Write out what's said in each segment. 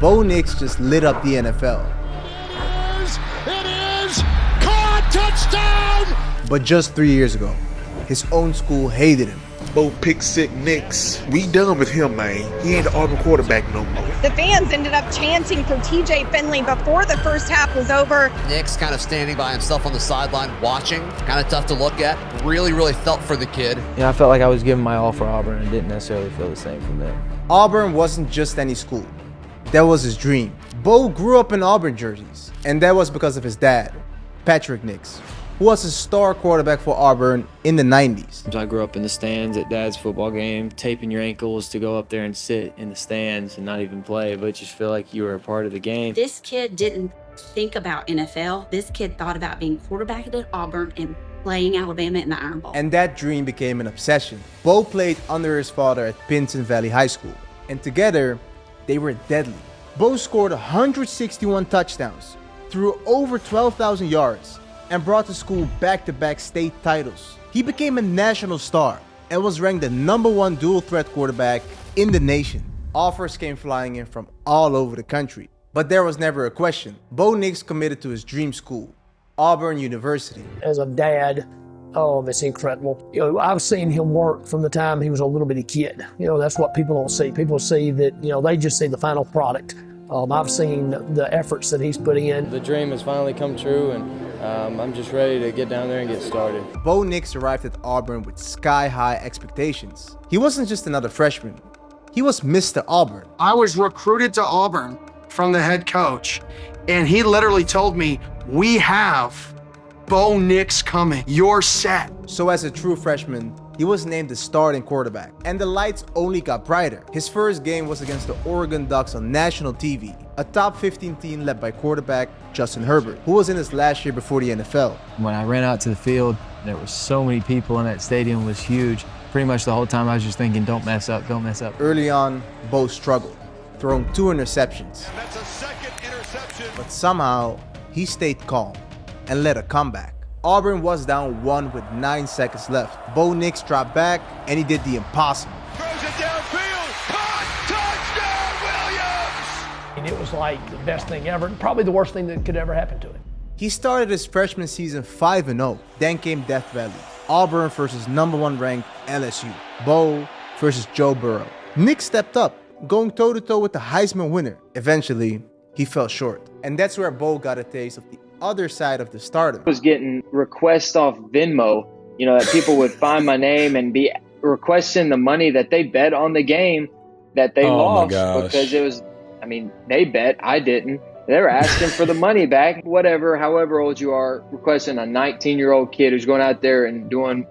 Bo Nix just lit up the NFL. It is! Caught! Touchdown! But just 3 years ago, his own school hated him. Bo pick sick Nix. We done with him, man. He ain't the Auburn quarterback no more. The fans ended up chanting for TJ Finley before the first half was over. Nix kind of standing by himself on the sideline watching. Kind of tough to look at. Really felt for the kid. Yeah, I felt like I was giving my all for Auburn and didn't necessarily feel the same from them. Auburn wasn't just any school. That was his dream. Bo grew up in Auburn jerseys, and that was because of his dad, Patrick Nix, who was a star quarterback for Auburn in the 90s. I grew up in the stands at Dad's football game, taping your ankles to go up there and sit in the stands and not even play, but just feel like you were a part of the game. This kid didn't think about NFL. This kid thought about being quarterback at Auburn and playing Alabama in the Iron Bowl. And that dream became an obsession. Bo played under his father at Pinson Valley High School, and together, they were deadly. Bo scored 161 touchdowns, threw over 12,000 yards, and brought the school back-to-back state titles. He became a national star and was ranked the #1 dual-threat quarterback in the nation. Offers came flying in from all over the country, but there was never a question. Bo Nix committed to his dream school, Auburn University. As a dad, it's incredible. I've seen him work from the time he was a little bitty kid. That's what people don't see. People see that, they just see the final product. I've seen the efforts that he's put in. The dream has finally come true, and I'm just ready to get down there and get started. Bo Nix arrived at Auburn with sky-high expectations. He wasn't just another freshman. He was Mr. Auburn. I was recruited to Auburn from the head coach, and he literally told me, "We have Bo Nix coming. You're set." So as a true freshman, he was named the starting quarterback, and the lights only got brighter. His first game was against the Oregon Ducks on national TV, a top 15 team led by quarterback Justin Herbert, who was in his last year before the NFL. When I ran out to the field, there were so many people, and that stadium was huge. Pretty much the whole time I was just thinking, don't mess up, don't mess up. Early on, Bo struggled, throwing 2 interceptions. And that's a second interception. But somehow, he stayed calm and led a comeback. Auburn was down 1 with 9 seconds left. Bo Nix dropped back, and he did the impossible. Throws it downfield. Caught. Touchdown, Williams. And it was like the best thing ever, and probably the worst thing that could ever happen to him. He started his freshman season 5-0. Then came Death Valley. Auburn versus #1 ranked LSU. Bo versus Joe Burrow. Nix stepped up, going toe-to-toe with the Heisman winner. Eventually, he fell short. And that's where Bo got a taste of the other side of the stardom. I was getting requests off Venmo, that people would find my name and be requesting the money that they bet on the game that they lost because it was, they bet, I didn't. They were asking for the money back, however old you are, requesting a 19-year-old kid who's going out there and doing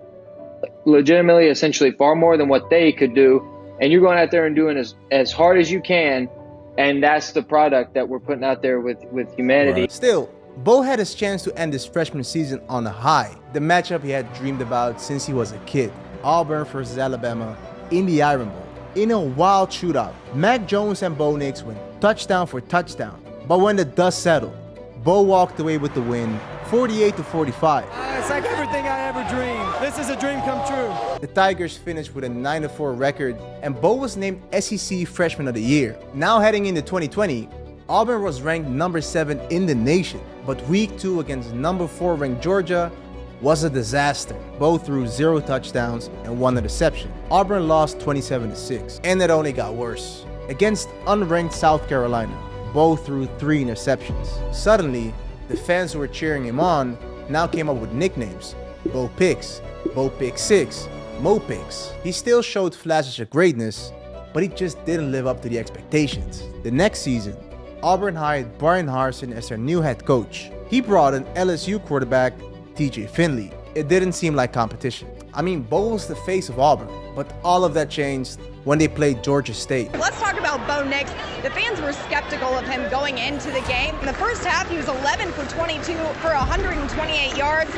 legitimately, essentially far more than what they could do. And you're going out there and doing as hard as you can. And that's the product that we're putting out there with humanity. Right. Still, Bo had his chance to end his freshman season on a high. The matchup he had dreamed about since he was a kid. Auburn versus Alabama in the Iron Bowl. In a wild shootout, Mac Jones and Bo Nix went touchdown for touchdown. But when the dust settled, Bo walked away with the win, 48-45. It's like everything I ever dreamed. This is a dream come true. The Tigers finished with a 9-4 record, and Bo was named SEC Freshman of the Year. Now heading into 2020, Auburn was ranked #7 in the nation, but week 2 against #4 ranked Georgia was a disaster. Bo threw 0 touchdowns and 1 interception. Auburn lost 27-6, and it only got worse. Against unranked South Carolina, Bo threw 3 interceptions. Suddenly, the fans who were cheering him on now came up with nicknames: Bo Picks, Bo Pick 6, Mo Picks. He still showed flashes of greatness, but he just didn't live up to the expectations. The next season, Auburn hired Brian Harsin as their new head coach. He brought in LSU quarterback TJ Finley. It didn't seem like competition. Bo was the face of Auburn, but all of that changed when they played Georgia State. Let's talk about Bo Nix. The fans were skeptical of him going into the game. In the first half, he was 11 for 22 for 128 yards,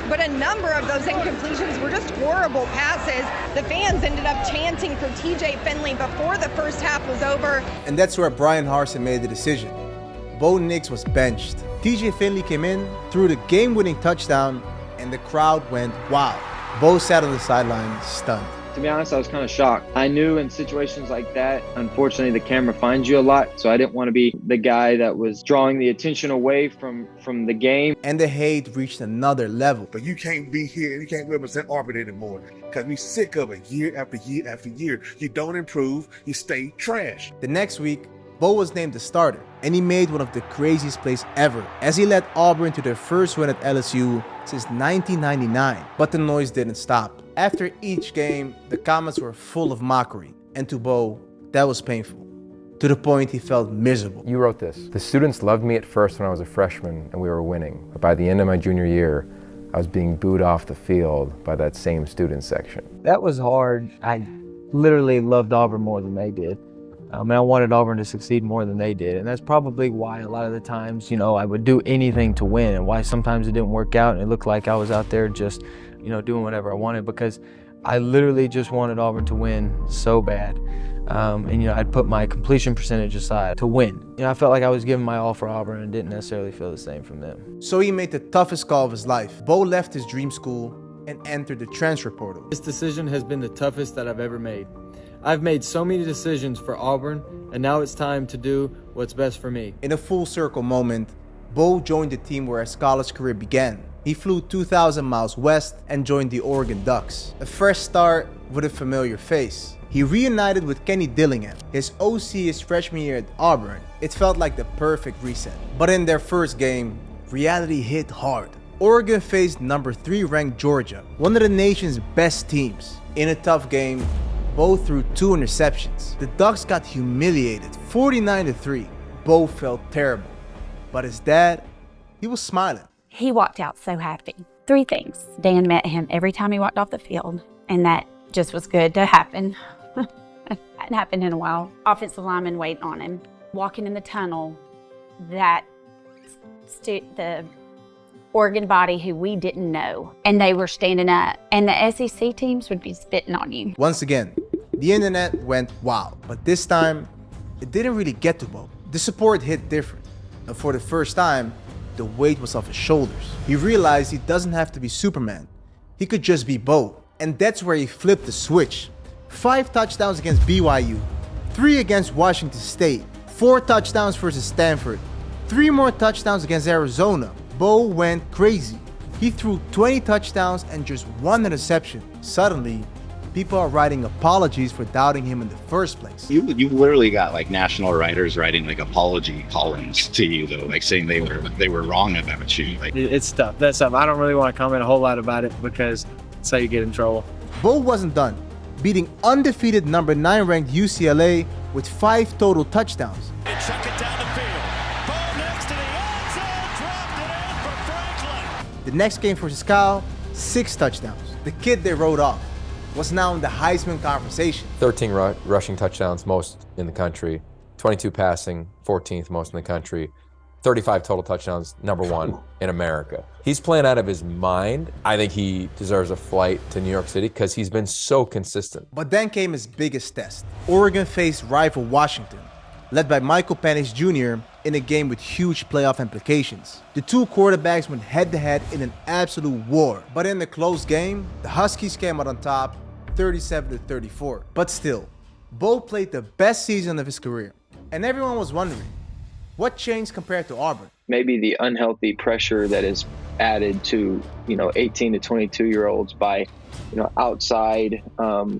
but a number of those incompletions were just horrible passes. The fans ended up chanting for TJ Finley before the first half was over. And that's where Brian Harsin made the decision. Bo Nix was benched. TJ Finley came in, threw the game-winning touchdown, and the crowd went wild. Bo sat on the sideline, stunned. To be honest, I was kind of shocked. I knew in situations like that, unfortunately, the camera finds you a lot. So I didn't want to be the guy that was drawing the attention away from the game. And the hate reached another level. But you can't be here and you can't represent Auburn anymore because we sick of it year after year after year. You don't improve, you stay trash. The next week, Bo was named the starter, and he made one of the craziest plays ever as he led Auburn to their first win at LSU since 1999. But the noise didn't stop. After each game, the comments were full of mockery, and to Bo, that was painful, to the point he felt miserable. You wrote this. The students loved me at first when I was a freshman and we were winning, but by the end of my junior year, I was being booed off the field by that same student section. That was hard. I literally loved Auburn more than they did. And I wanted Auburn to succeed more than they did. And that's probably why a lot of the times, I would do anything to win, and why sometimes it didn't work out and it looked like I was out there just, doing whatever I wanted, because I literally just wanted Auburn to win so bad. And I'd put my completion percentage aside to win. I felt like I was giving my all for Auburn and didn't necessarily feel the same from them. So he made the toughest call of his life. Bo left his dream school and entered the transfer portal. This decision has been the toughest that I've ever made. I've made so many decisions for Auburn, and now it's time to do what's best for me. In a full circle moment, Bo joined the team where his college career began. He flew 2,000 miles west and joined the Oregon Ducks. A fresh start with a familiar face. He reunited with Kenny Dillingham, his OC his freshman year at Auburn. It felt like the perfect reset. But in their first game, reality hit hard. Oregon faced number 3 ranked Georgia, one of the nation's best teams. In a tough game, Bo threw 2 interceptions. The Ducks got humiliated, 49-3. Bo felt terrible, but his dad, he was smiling. He walked out so happy. 3 things. Dan met him every time he walked off the field, and that just was good to happen. It hadn't happened in a while. Offensive lineman waiting on him. Walking in the tunnel, the Oregon body who we didn't know, and they were standing up, and the SEC teams would be spitting on you. Once again, the internet went wild, but this time, it didn't really get to Bo. The support hit different, and for the first time, the weight was off his shoulders. He realized he doesn't have to be Superman. He could just be Bo, and that's where he flipped the switch. 5 touchdowns against BYU, 3 against Washington State, 4 touchdowns versus Stanford, 3 more touchdowns against Arizona. Bo went crazy. He threw 20 touchdowns and just 1 interception. Suddenly, people are writing apologies for doubting him in the first place. You literally got like national writers writing like apology columns to you though, like saying they were wrong about you. Like it's tough. That's tough. I don't really want to comment a whole lot about it because that's how you get in trouble. Bo wasn't done, beating undefeated number 9 ranked UCLA with 5 total touchdowns. The next game for Cal, 6 touchdowns. The kid they wrote off was now in the Heisman conversation. 13 rushing touchdowns, most in the country. 22 passing, 14th most in the country. 35 total touchdowns, number 1 in America. He's playing out of his mind. I think he deserves a flight to New York City because he's been so consistent. But then came his biggest test. Oregon faced rival Washington, led by Michael Penix Jr. in a game with huge playoff implications. The 2 quarterbacks went head-to-head in an absolute war. But in the close game, the Huskies came out on top, 37-34. But still, Bo played the best season of his career. And everyone was wondering, what changed compared to Auburn? Maybe the unhealthy pressure that is added to, 18 to 22-year-olds by, outside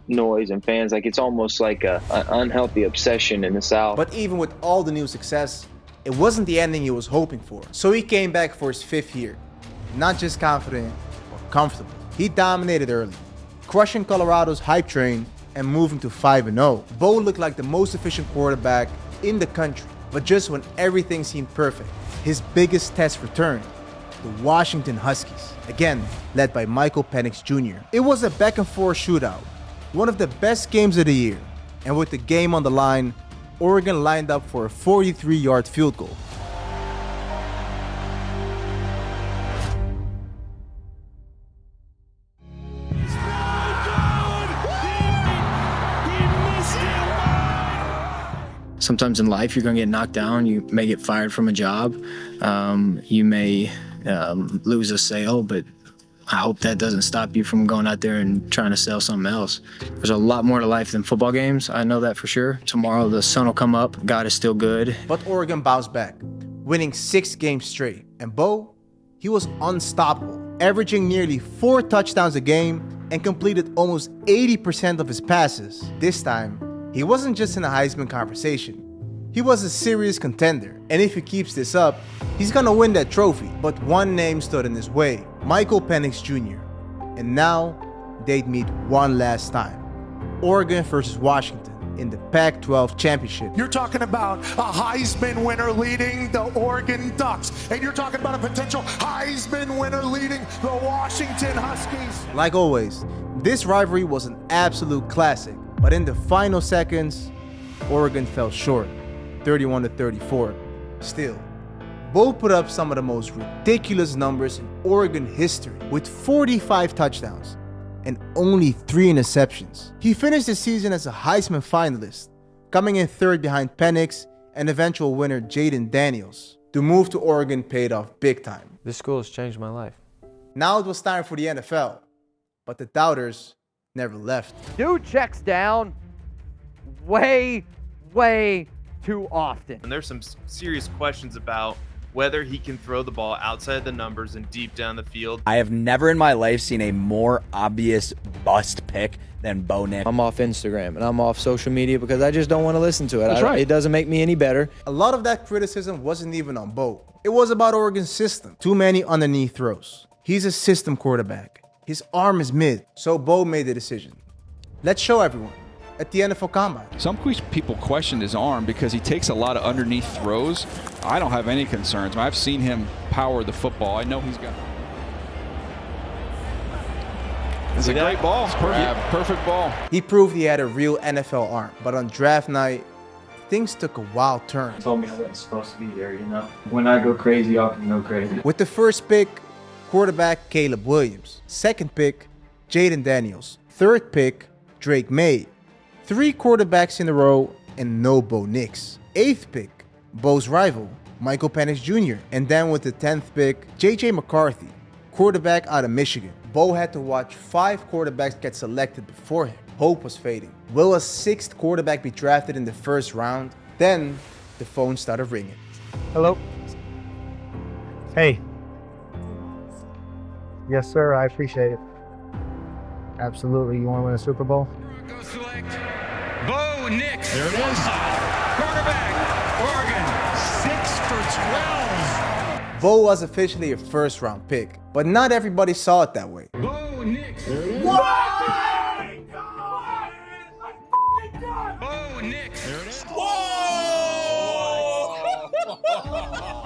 noise and fans. Like it's almost like an unhealthy obsession in the South. But even with all the new success, it wasn't the ending he was hoping for. So he came back for his 5th year. Not just confident, but comfortable. He dominated early, crushing Colorado's hype train and moving to 5-0. Bo looked like the most efficient quarterback in the country. But just when everything seemed perfect, his biggest test returned. The Washington Huskies, again led by Michael Penix Jr. It was a back-and-forth shootout, one of the best games of the year. And with the game on the line, Oregon lined up for a 43-yard field goal. Sometimes in life, you're going to get knocked down. You may get fired from a job. You may lose a sale, but I hope that doesn't stop you from going out there and trying to sell something else. There's a lot more to life than football games. I know that for sure. Tomorrow the sun will come up. God is still good. But Oregon bounced back, winning 6 games straight. And Bo, he was unstoppable, averaging nearly 4 touchdowns a game and completed almost 80% of his passes. This time, he wasn't just in a Heisman conversation. He was a serious contender, and if he keeps this up, he's gonna win that trophy. But one name stood in his way, Michael Penix Jr. And now, they'd meet one last time. Oregon versus Washington in the Pac-12 championship. You're talking about a Heisman winner leading the Oregon Ducks, and you're talking about a potential Heisman winner leading the Washington Huskies. Like always, this rivalry was an absolute classic, but in the final seconds, Oregon fell short. 31-34. Still, Bo put up some of the most ridiculous numbers in Oregon history with 45 touchdowns and only 3 interceptions. He finished the season as a Heisman finalist, coming in 3rd behind Penix and eventual winner Jaden Daniels. The move to Oregon paid off big time. This school has changed my life. Now it was time for the NFL, but the doubters never left. Dude checks down way too often. And there's some serious questions about whether he can throw the ball outside the numbers and deep down the field. I have never in my life seen a more obvious bust pick than Bo Nix. I'm off Instagram and I'm off social media because I just don't want to listen to it. That's right. It doesn't make me any better. A lot of that criticism wasn't even on Bo. It was about Oregon's system. Too many underneath throws. He's a system quarterback. His arm is mid, so Bo made the decision. Let's show everyone. At the NFL Combine. Some people question his arm because he takes a lot of underneath throws. I don't have any concerns. I've seen him power the football. I know he's got. It's a great ball. It's perfect. Yeah, perfect ball. He proved he had a real NFL arm, but on draft night, things took a wild turn. He told me I wasn't supposed to be there, you know? When I go crazy, y'all can go crazy. With the first pick, quarterback Caleb Williams. Second pick, Jaden Daniels. Third pick, Drake May. 3 quarterbacks in a row and no Bo Nix. 8th pick, Bo's rival, Michael Penix Jr. And then with the 10th pick, J.J. McCarthy, quarterback out of Michigan. Bo had to watch 5 quarterbacks get selected before him. Hope was fading. Will a 6th quarterback be drafted in the first round? Then the phone started ringing. Hello? Hey. Yes, sir, I appreciate it. Absolutely. You want to win a Super Bowl? Broncos select Bo Nix. There it is. Quarterback, Oregon, 6 for 12. Bo was officially a first-round pick, but not everybody saw it that way. Bo Nix. There it is. Bo Nix. There it is.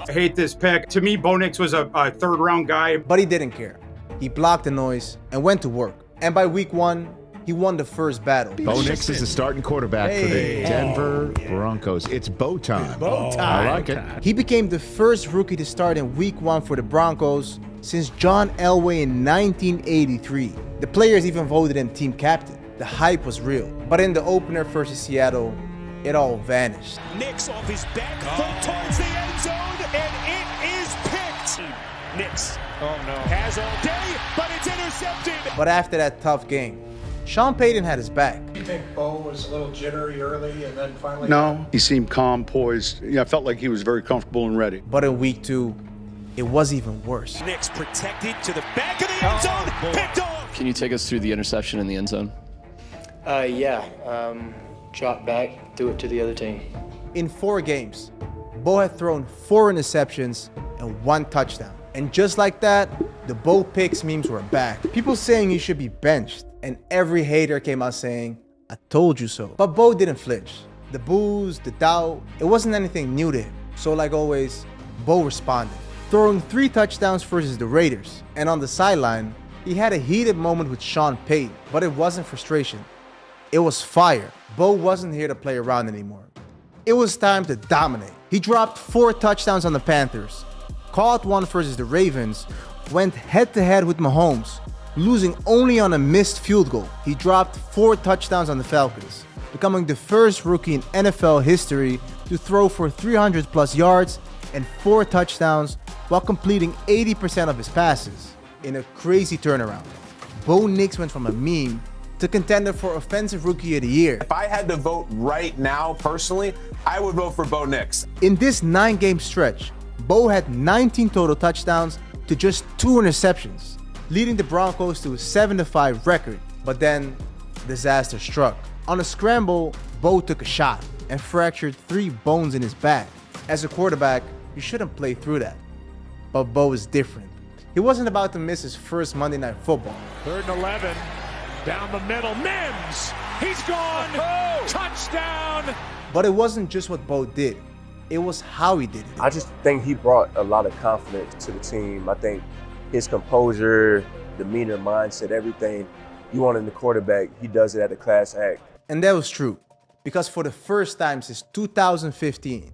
I hate this pick. To me, Bo Nix was a 3rd-round guy. But he didn't care. He blocked the noise and went to work. And by week 1, he won the first battle. Bo Nix is the starting quarterback for the Denver Broncos. It's Bo time. Bo time. I like it. He became the first rookie to start in week 1 for the Broncos since John Elway in 1983. The players even voted him team captain. The hype was real. But in the opener versus Seattle, it all vanished. Nix off his back foot towards the end zone, and it is picked. Nix. Oh no. Has all day, but it's intercepted. But after that tough game, Sean Payton had his back. You think Bo was a little jittery early and then finally... No, he seemed calm, poised. Yeah, I felt like he was very comfortable and ready. But in week 2, it was even worse. Nix protected to the back of the end zone, picked off. Can you take us through the interception in the end zone? Drop back, do it to the other team. In 4 games, Bo had thrown 4 interceptions and 1 touchdown. And just like that, the Bo Picks memes were back. People saying he should be benched, and every hater came out saying, I told you so. But Bo didn't flinch. The boos, the doubt, it wasn't anything new to him. So like always, Bo responded, throwing 3 touchdowns versus the Raiders. And on the sideline, he had a heated moment with Sean Payton, but it wasn't frustration. It was fire. Bo wasn't here to play around anymore. It was time to dominate. He dropped 4 touchdowns on the Panthers, caught 1 versus the Ravens, went head-to-head with Mahomes, losing only on a missed field goal. He dropped 4 touchdowns on the Falcons, becoming the first rookie in NFL history to throw for 300-plus yards and 4 touchdowns while completing 80% of his passes. in a crazy turnaround. Bo Nix went from a meme to contender for Offensive Rookie of the Year. If I had to vote right now, personally, I would vote for Bo Nix. In this 9-game stretch, Bo had 19 total touchdowns to just 2 interceptions, leading the Broncos to a 7-5 record. But then, disaster struck. On a scramble, Bo took a shot and fractured 3 bones in his back. As a quarterback, you shouldn't play through that. But Bo is different. He wasn't about to miss his first Monday Night Football. 3rd and 11. Down the middle. Mims. He's gone. Oh. Touchdown. But it wasn't just what Bo did. It was how he did it. I just think he brought a lot of confidence to the team. I think his composure, demeanor, mindset, everything you want in the quarterback, he does it at a class act. And that was true, because for the first time since 2015,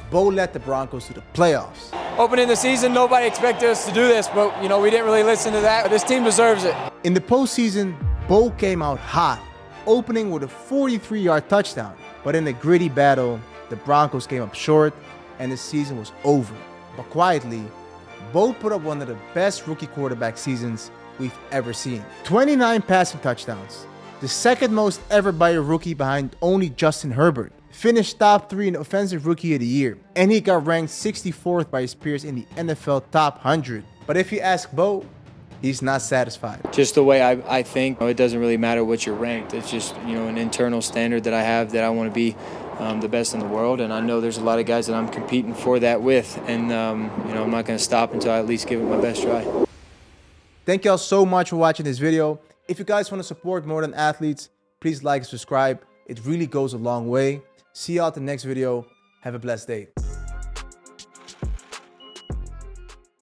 Bo led the Broncos to the playoffs. Opening the season, nobody expected us to do this, but we didn't really listen to that. This team deserves it. In the postseason, Bo came out hot, opening with a 43-yard touchdown. But in a gritty battle, the Broncos came up short and the season was over. But quietly, Bo put up one of the best rookie quarterback seasons we've ever seen. 29 passing touchdowns, the second most ever by a rookie behind only Justin Herbert. Finished top 3 in Offensive Rookie of the Year, and he got ranked 64th by his peers in the NFL Top 100. But if you ask Bo, he's not satisfied. Just the way I think, it doesn't really matter what you're ranked. It's just, an internal standard that I have that I want to be the best in the world, and I know there's a lot of guys that I'm competing for that with, and I'm not going to stop until I at least give it my best try. Thank y'all so much for watching this video. If you guys want to support More Than Athletes, please like and subscribe. It really goes a long way. See y'all at the next video. Have a blessed day.